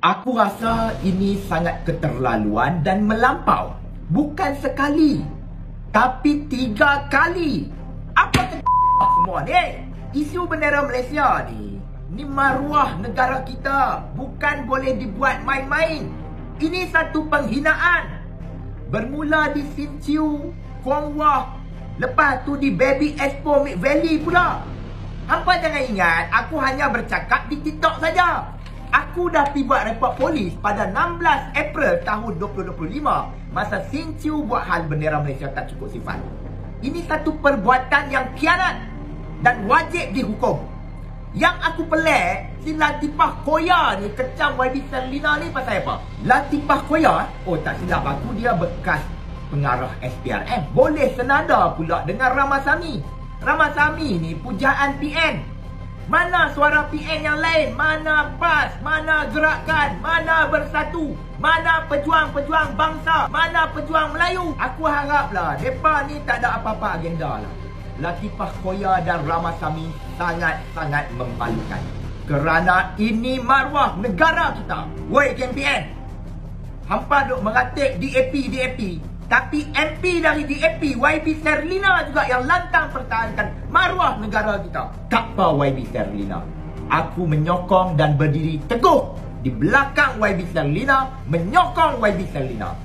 Aku rasa ini sangat keterlaluan dan melampau. Bukan sekali, tapi 3 kali. Apa semua ni? Isu bendera Malaysia ni maruah negara kita. Bukan boleh dibuat main-main. Ini satu penghinaan. Bermula di Sinciu, Kuang Wah, lepas tu di Baby Expo Mid Valley pula. Hampa jangan ingat aku hanya bercakap di TikTok saja. Aku dah pergi buat report polis pada 16 April tahun 2025 masa Sinciu buat hal bendera Malaysia tak cukup sifat. Ini satu perbuatan yang khianat dan wajib dihukum. Yang aku pelik, si Latifah Koya ni kecam YB Serlina ni pasal apa? Latifah Koya, oh tak silap aku, dia bekas pengarah SPRM. Boleh senada pula dengan Ramasamy. Ramasamy ni pujaan PN. Mana suara PN yang lain? Mana PAS? Mana Gerakan? Mana Bersatu? Mana pejuang-pejuang bangsa? Mana pejuang Melayu? Aku haraplah mereka ni tak ada apa-apa agenda lah. Latifah Koya dan Ramasamy sangat-sangat memalukan. Kerana ini maruah negara kita. Woi KMPN, hampa duk meratik DAP. Tapi MP dari DAP, YB Serlina juga yang lantang pertahankan maruah negara kita. Tak apa YB Serlina. Aku menyokong dan berdiri teguh di belakang YB Serlina, menyokong YB Serlina.